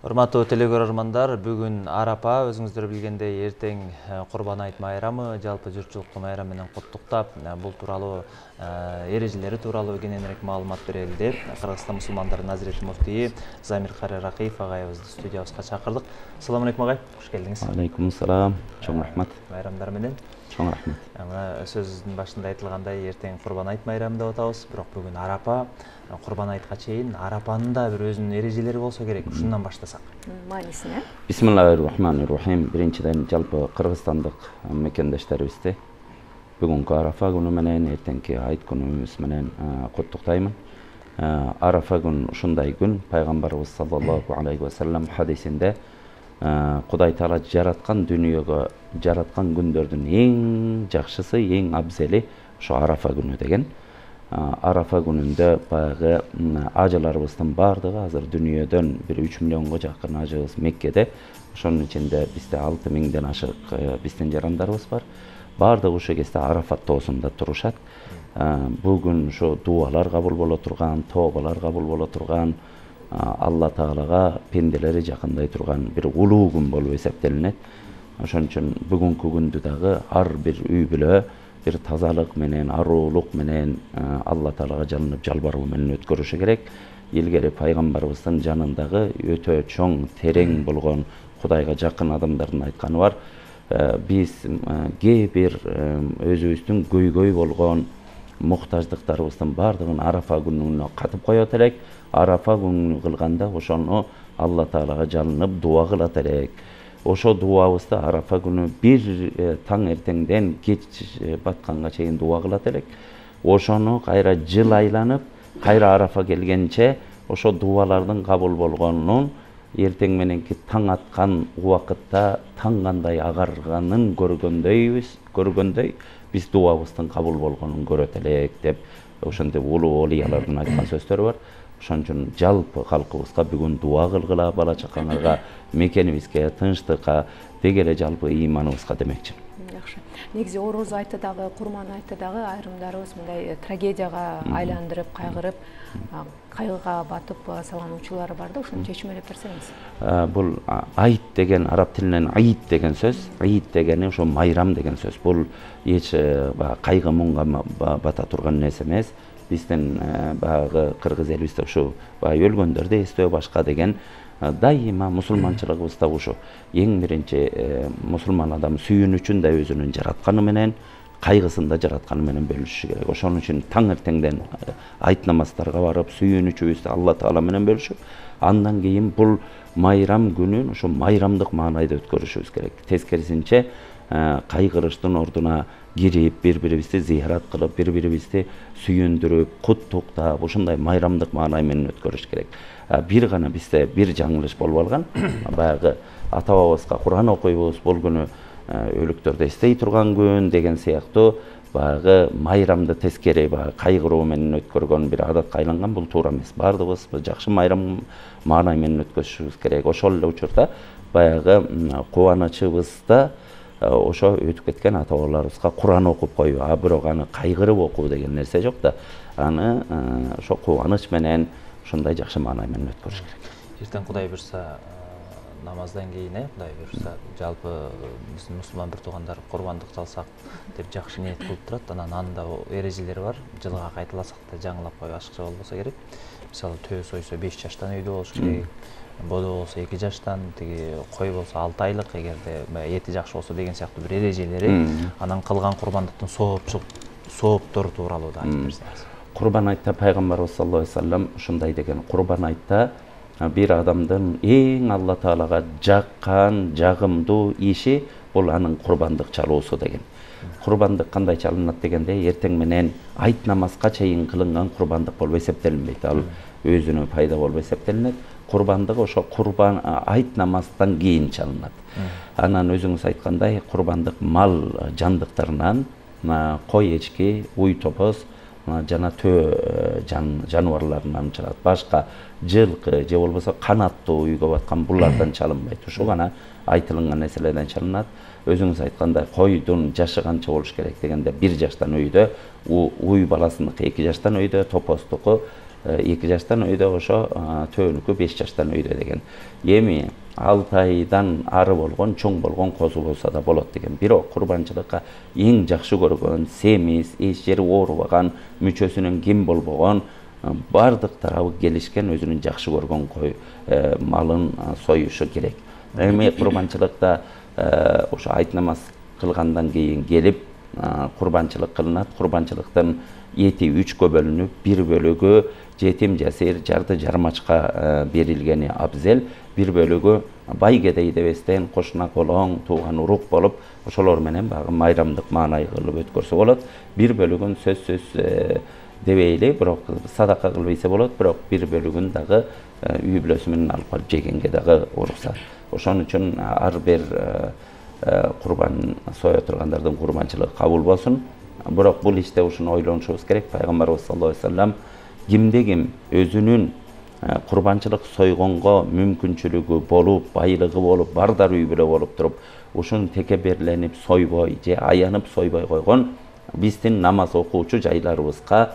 Урматтуу телекөрөрмандар, бүгүн Арапа, өзүңүздөр билгендей, эртең Курбан айт майрамы, жалпы журтчулукту майрам менен куттуктап, бул тууралуу эрежелери тууралуу кененирээк маалымат берели деп, Кыргызстан мусулмандардын Азирети муфтийи Замир Кары Ракиев агайыбызды студиябызга чакырдык. Assalamu алейкум агай, кош келдиңиз. Алейкум салам, чоң рахмат. Майрамдар менен. Чоң рахмат. Сөзүбүздүн башында айтылгандай, эртең Курбан айт майрамы деп атабыз, бирок бүгүн Арапа. Курбан айтка чейин Арапанын да бир өзүнүн эрежелери болсо керек. Ушундан баштасак. Маанисине. Бисмиллахир-рахманир-рахим. Биринчиден жалпы кыргызстандык мекендештерибизди бүгүнкү Арафа күнү менен, эртеңки айт күнүбүз менен куттуктаймын. Арафа күн ушундай күн, пайгамбарыбыз саллаллаху алейхи ва саллям хадисинде Кудай Таала жараткан дүйнөгө жараткан күндөрдүн эң жакшысы, эң абзели ошо Арафа күнү деген. Арафа күнүндө баягы ажыларыбыздын баардыгы азыр дүйнөдөн бир 3 миллионго жакын ажыбыз Меккеде. Ошонун ичинде бизде 6 миңден ашык биздин жарандарыбыз бар. Баардыгы ошол кезде Арафат тоосунда турушат. Бүгүн ошо дуалар кабыл боло турган, тообалар кабыл боло турган, Алла Таалага пенделери жакындай турган бир улуу күн болуп эсептелинет. Ошон үчүн бүгүнкү күндү дагы ар бир үй бүлө бир тазалык менен, аруулук менен Алла Таалага жалынып жалбаруу менен өткөрүшү керек. Илгери пайгамбарыбыздын жанындагы өтө чоң, терең болгон Кудайга жакын адамдардын айтканы бар. Биз кээ бир өзүбүздүн көйгөй болгон муктаждыктарыбыздын баардыгын Арафа күнүнө катып коёт элек. Арафа күнү кылганда ошону Алла Таалага жалынып дуа кылат элек. Ошо дуабызды Арафа күнү бир таң эртеңден кеч батканга чейин дуа кылат элек. Ошону кайра жыл айланып, кайра Арафа келгенче ошо дуалардын кабыл болгонун эртең мененки таң аткан убакытта таң кандай агарганын көргөндөй биз дуабыздын кабыл болгонун көрөт элек деп ошондой улуу олиялардын айткан сөздөрү бар. Ошон үчүн жалпы калкыбызга бүгүн дуа кылгыла, бала чакаңарга, мекенибизге, тынчтыкка, деги эле жалпы ыйманыбызга демекчи. Жакшы. Негизи Ороз айты дагы, Курман айты дагы айрымдарыбыз мындай трагедияга айландырып, кайгырып, кайгыга батып салгануучулар бар да, ошону чечмелеп берсеңиз. Бул айт деген араб тилинен айт деген сөз, айт дегени ошо майрам деген сөз. Бул эч кайгы муңга бата турган нерсе эмес. Биздин баягы кыргыз элибизде ушу өлгөндөрдү эстөө башка деген дайыма мусулманчылыгыбызда ушу эң биринчи мусулман адам сүйүнүчүн да өзүнүн жаратканы менен, кайгысын да жаратканы менен бөлүшүшү керек. Ошон үчүн таң эртеңден айт намаздарга барып, сүйүнүчүбүздү Алла Таала менен бөлүшүп, андан кийин бул майрам күнүн ошо майрамдык маанайда өткөрүшүбүз керек. Тескерисинче кайгырыштын ордуна кирип, бири-бирибизди зыярат кылып, бири-бирибизди сүйүндүрүп, куттуктап, ушундай майрамдык маанай менен өткөрүш керек. Бир гана бизде бир жаңылыш болуп алган. Баягы ата бабабызга Куран окуйбуз, бул күнү өлүктөрдү эстей турган күн деген сыяктуу баягы майрамды тескери кайгыруу менен өткөргөн бир адатка айланган. Бул туура эмес. Баардыгыбыз жакшы майрам маанай менен өткөрүшүбүз керек. Ошол эле учурда баягы кубанычыбызда ошо өтүп кеткен ата бабаларыбызга Куран окуп коюу, бирок аны кайгырып окуу деген нерсе жок да. Аны ошо кубаныч менен ушундай жакшы маанай менен өткөрүш керек. Эртең Кудай буйрса намаздан кийин, Кудай буйрса жалпы биздин мусулман бир туугандар курбандык чалсак деп жакшы ниет кылып турат. Анан анда эрежелери бар. Жылга кайталасак да жаңылап коюп ашыкча болбосо керек. Мисалы төө сойсо 5 жаштан үйдө болуш керек. Боду болсо 2 жаштан, тиги кой болсо 6 айлык, эгерде эти жакшы болсо деген сыяктуу бир эрежелери, анан кылган курбандыктын сооптору тууралуу да айтып берсеңиз. Курбан айтта пайгамбарыбыз саллаллаху алейхи ва саллям ушундай деген. Курбан айтта бир адамдын эң Алла Таалага жаккан, жагымдуу иши бул анын курбандык чалуусу деген. Курбандык кандай чалынат дегенде, эртең менен айт намазга чейин кылынган курбандык болуп эсептелинбейт. Ал өзүнө пайда болуп эсептелинет. Курбандык ошо курбан айт намаздан кийин чалынат. Анан өзүңүз айткандай, курбандык мал жандыктарынан кой, эчки, уй топоз жана төө жаныбарларынан чалат. Башка жылкы же болбосо канаттуу үйгө баткан булардан чалынбайт. Ушул гана айтылган нерселерден чалынат. Өзүңүз айткандай, койдун жашы канча болуш керек дегенде 1 жаштан үйдө, уй баласыныкы 2 жаштан үйдө, топоздуку 2 жаштан өйдө, ошо төөнүкү 5 жаштан өйдө деген. Эми 6 айдан ары болгон, чоң болгон козу болсо да болот деген. Бирок курбанчылыкка эң жакшы көргөн, семиз, эч жери оорубаган, мүчөсүнүн ким болбогон, бардык тарабы келишкен, өзүнүн жакшы көргөн кой малын союшу керек. Эми курбанчылыкта ошо айт намаз кылгандан кийин келип курбанчылык кылынат. Курбанчылыктын эти 3кө бөлүнүп, бир бөлүгү жетим жасыр, жарды жармачка берилгени абзел, бир бөлүгү бай кедей дебестен кошуна колоң, тууган урук болуп, ошолор менен багы майрамдык маанай кылып өткөрсө болот. Бир бөлүгүн сөзсүз дебейли, бирок садака кылып ийсе болот, бирок бир бөлүгүн дагы үй бүлөсү менен алып барып жегенге дагы уруксат. Ошон үчүн ар бир курбан соя тургандардын курбанчылыгы кабыл болсун. Бирок бул иште ушуну ойлонушубуз керек. Пайгамбарыбыз саллаллаху алейхи вассалам кимде-ким өзүнүн курбанчылык сойгонго мүмкүнчүлүгү болуп, байлыгы болуп, бардар үй бүлө болуп туруп, ушуну текеберленип сойбой же аянып сойбой койгон биздин намаз окуучу жайларыбызга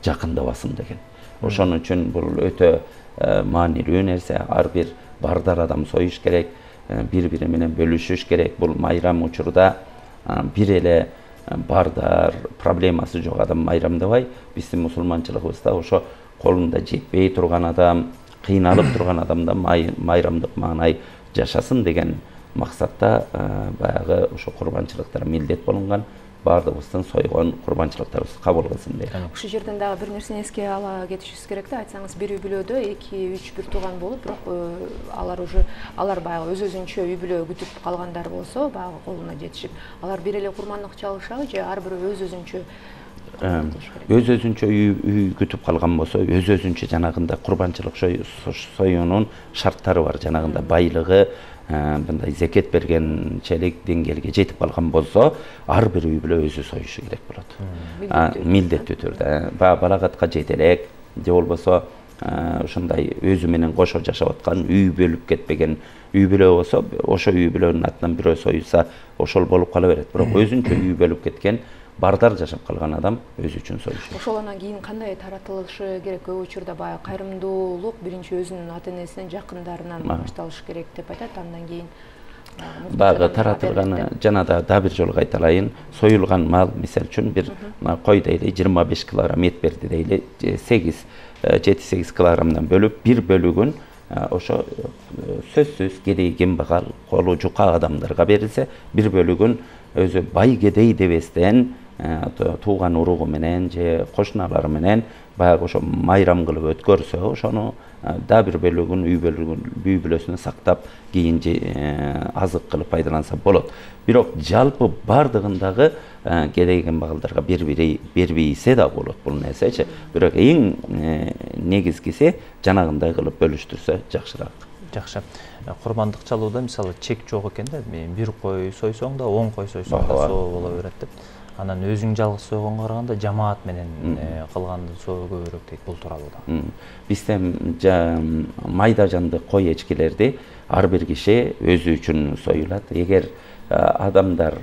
жакындабасын деген. Ошон үчүн бул өтө маанилүү нерсе. Ар бир бардар адам союш керек, бири-бири менен бөлүшүш керек. Бул майрам учурда бир эле бардар, проблемасы жок адам майрамдабай, биздин мусулманчылыгыбызда ошо колунда жетпей турган адам, кыйналып турган адамда майрамдык маанай жашасын деген максатта баягы ошо курбанчылыктар милдет болунган. Бардыгыбыздын сойгон курбанчылыктарыбызды кабыл кылсын деп. Ушул жерден дагы бир нерсени эске ала кетишибиз керек да. Айтсаңыз, бир үй бүлөдө 2-3 бир тууган болуп, бирок алар баягы өз-өзүнчө үй бүлө күтүп калгандар болсо, баягы колуна жетишип, алар бир эле курмандык чалышабы же ар бирөө өз-өзүнчө өз-өзүнчө үй күтүп калган болсо, өз-өзүнчө жанагында курбанчылык союунун шарттары бар. Жанагында байлыгы мындай зекет бергенчелик деңгээлге жетип калган болсо, ар бир үй бүлө өзү союшу керек болот. Милдеттүү түрдө. Балагатка жетелек же болбосо ушундай өзү менен кошо жашап аткан, үй бөлүп кетпеген үй бүлө болсо, ошо үй бүлөнүн атынан бирөө союса, ошол болуп кала берет. Бирок өзүнчө үй бөлүп кеткен, бардар жашап калган адам өзү үчүн союшу. Ошол анан кийин кандай таратылышы керек? Көп учурда баягы кайрымдуулук биринчи өзүнүн ата энесинен, жакындарынан башталышы керек деп айтат. Андан кийин багы таратылганы жана да бир жолу кайталайын. Союлган мал, мисалы үчүн бир кой дейли 25 килограмм эт берди дейли, 7-8 килограммдан бөлүп, бир бөлүгүн ошо сөзсүз кедей кембагал, колу жука адамдарга берилсе, бир бөлүгүн өзү бай кедей дебестен тууган уругу менен же кошуналары менен баягы ошо майрам кылып өткөрсө, ошону да бир бөлүгүн үй бүлөсүнө сактап, кийин азык кылып пайдаланса болот. Бирок жалпы бардыгындагы кедей кембагалдарга бербейсе да болот бул нерсечи. Бирок эң негизгиси жанагындай кылып бөлүштүрсө жакшыраак. Жакшы. Курбандык чалууда мисалы чек жок экен да, бир кой сойсоң да 10 кой сойсоң да соо боло берет деп. Анан өзүң жалгыз сойгонго караганда жамаат менен кылганды соо көбүрөөк дейт. Бул тууралуу да. Бизде майда жанды кой эчкилерди ар бир киши өзү үчүн союлат. Эгер адамдар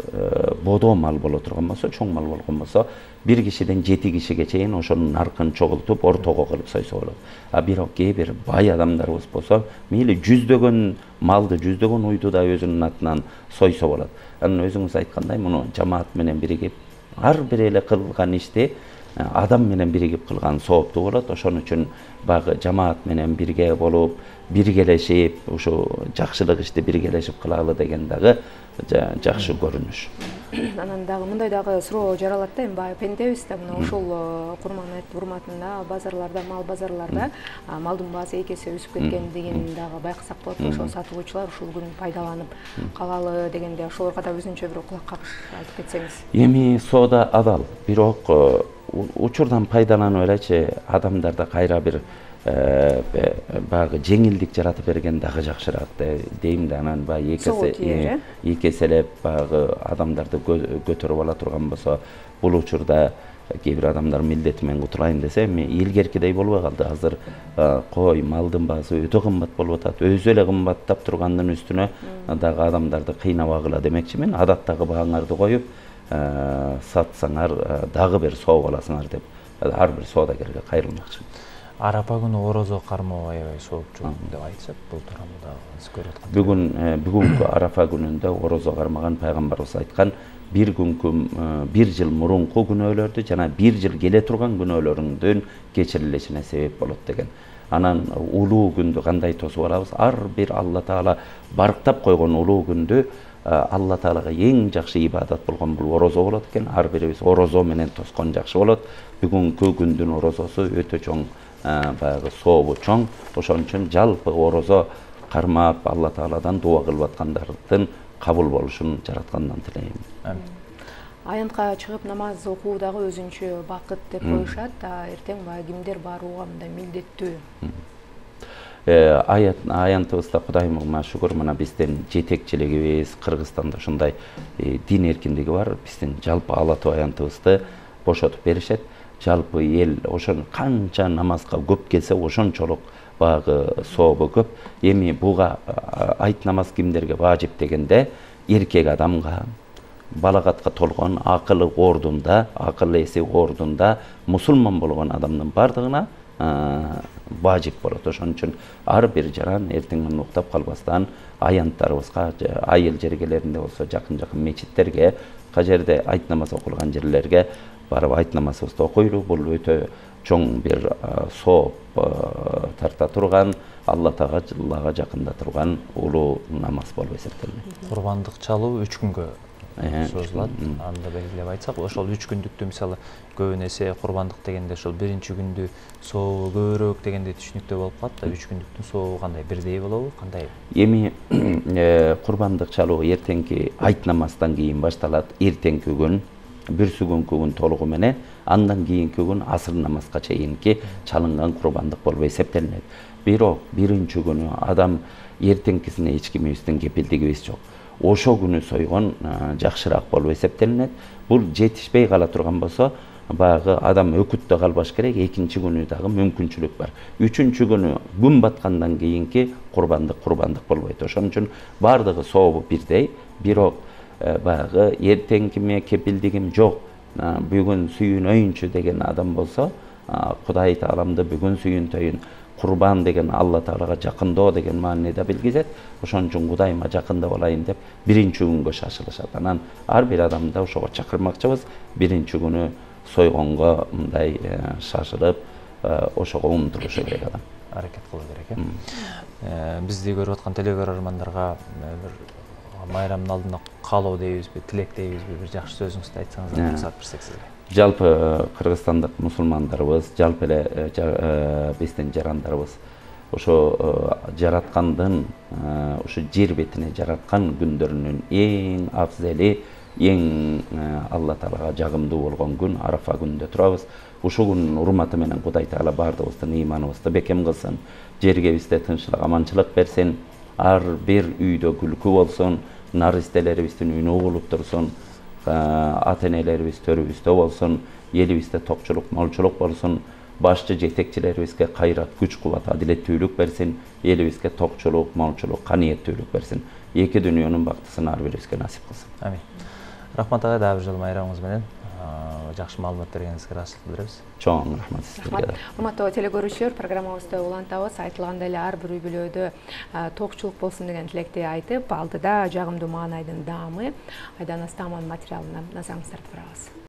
бодо мал боло турган болсо, чоң мал болгон болсо, бир кишиден 7 кишиге чейин ошонун наркын чогултуп, ортого кылып сойсо болот. Бирок кээ бир бай адамдарыбыз болсо, мейли жүздөгөн малды, жүздөгөн уйду да өзүнүн атынан сойсо болот. Анан өзүңүз айткандай, муну жамаат менен биригип, ар бир эле кылган ишти адам менен биригип кылган сооптуу болот. Ошон үчүн багы жамаат менен бирге болуп, биргелешип, ушу жакшылык ишти биргелешип кылалы деген дагы жакшы көрүнүш. Анан дагы мындай дагы суроо жаралат да, эми баягы пендебиз да, мына ошол курман айт урматында базарларда, мал базарларда малдын баасы 2 эсе өсүп кеткен деген дагы байкасак болот. Ошол сатуучулар ушул күн пайдаланып калалы дегенде, ошолорго да өзүнчө бир кулак кагыш айтып кетсеңиз. Эми соода адал, бирок учурдан пайдаланып элечи адамдарда кайра бир багы жеңилдик жаратып берген дагы жакшыраак дейм да. Анан баягы эки эселеп багы адамдарды көтөрүп ала турган болсо, бул учурда кээ бир адамдар милдети менен кутулайын десе, эми илгеркидей болбой калды. Азыр кой малдын баасы өтө кымбат болуп атат. Өзү эле кымбаттап тургандын үстүнө дагы адамдарды кыйнабагыла демекчимин. Адаттагы бааңарды коюп сатсаңар дагы бир соо аласыңар деп ар бир соодагерге кайрылмакчымын. Арапа күнү орозо кармоо аябай соопчу деп айтышат. Бул тууралуу сиз көрүп аткан. Бүгүнкү Арафа күнүндө орозо кармаган пайгамбарыбыз айткан, bir жыл мурунку күнөөлөрдү жана bir жыл келе турган күнөөлөрүңдүн кечирилишине себеп болот деген. Анан улуу күндү кандай тосуп алабыз? Ар бир Алла Таала барктап койгон улуу күндү Алла Таалага эң жакшы ибадат болгон бул орозо болот экен. Ар бирибиз орозо менен тоскон жакшы болот. Бүгүнкү күндүн орозосу өтө чоң, баягы сообу чоң. Ошон үчүн жалпы орозо кармап Алла Тааладан дуа кылып аткандардын кабыл болушун жараткандан тилейм. Аянтка чыгып намаз окуу дагы өзүнчө бакыт деп коюшат. Эртең баягы кимдер барууга мындай милдеттүү? Аянтыбызда Кудайыма шүгүр, мына биздин жетекчилигибиз Кыргызстанда ушундай дин эркиндиги бар. Биздин жалпы ала тоо аянтыбызды бошотуп беришет. Жалпы эл ошон канча намазга көп келсе, ошончолук багы сообу көп. Эми буга айт намаз кимдерге важип дегенде, эркек адамга, балагатка толгон, акылы ордунда, акыл эси ордунда мусулман болгон адамдын бардыгына важип болот. Ошон үчүн ар бир жаран эртеңден уктап калбастан аянттарыбызга, айыл жергелеринде болсо жакын мечиттерге, кажерде айт намаз окулган жерлерге барып айт намазыбызды окуйлу. Бул өтө чоң бир сооп тарта турган, Алла Таалага жакында турган улуу намаз болуп эсептелет. Курбандык чалуу 3 күнгө созулат. Анда белгилеп айтсак, ошол 3 күндүктү мисалы көбүн эсе курбандык дегенде ошол биринчи күндү сообу көбүрөөк дегенде түшүнүктүү болуп калат да. 3 күндүктүн сообу кандай, бирдей болобу, кандай? Эми курбандык чалуу эртеңки айт намаздан кийин башталат. Эртеңки күн, бүрсүгүнкү күн толугу менен, андан кийинки күн асыр намазга чейинки чалынган курбандык болуп эсептелинет. Бирок биринчи күнү адам эртеңкисине эч кимибиздин кепилдигибиз жок. Ошо күнү сойгон жакшыраак болуп эсептелинет. Бул жетишпей кала турган болсо, баягы адам өкүттө калбаш керек. Экинчи күнү дагы мүмкүнчүлүк бар. Үчүнчү күнү күн баткандан кийинки курбандык болбойт. Ошон үчүн бардыгы сообу бирдей. Бирок баягы эртеңкиме кепилдигим жок, бүгүн сүйүнөйүнчү деген адам болсо, Кудай Тааламды бүгүн сүйүнтөйүн, курбан деген Алла Таалага жакындоо деген мааниде билгизет. Ошон үчүн Кудайыма жакындап алайын деп биринчи күнгө шашылышат. Анан ар бир адамды ошого чакырмакчыбыз. Биринчи күнү сойгонго мындай шашылып, ошого умтулушу керек адам. Аракет кылуу керек. Бизди көрүп аткан телекөрөрмандарга бир майрамдын алдында каалоо дейбизби, тилек дейбизби, бир жакшы сөзүңүздү айтсаңыз, уруксат берсек сизге. Жалпы кыргызстандык мусулмандарыбыз, жалпы эле биздин жарандарыбыз ошо жараткандын, ошо жер бетине жараткан күндөрүнүн эң абзели, эң Алла Таалага жагымдуу болгон күн Арафа күнүндө турабыз. Ушул күндүн урматы менен Кудай Таала бардыгыбыздын ыйманыбызды бекем кылсын, жергебизде тынччылык, аманчылык берсин, ар бир үйдө күлкү болсун, наристелерибиздин үнү угулуп турсун, ата энелерибиз төрүбүздө болсун, элибизде токчулук, молчулук болсун, башчы жетекчилерибизге кайрат, күч кубат, адилеттүүлүк берсин, элибизге токчулук, молчулук, каниеттүүлүк берсин. Эки дүйнөнүн бактысын ар бирибизге насип кылсын. Амин. Рахмат ага, дагы бир жолу майрамыңыз менен жакшы маалымат бергениңизге ыраазычылык билдиребиз. Чоң рахмат сизге. Урматтуу телекөрүүчүлөр, программабызды улантабыз. Айтылгандай эле ар бир үй бүлөдө токчулук болсун деген тилекти айтып, алдыда жагымдуу маанайдын даамы Айдан Астаман материалына назарыңыздарды бурабыз.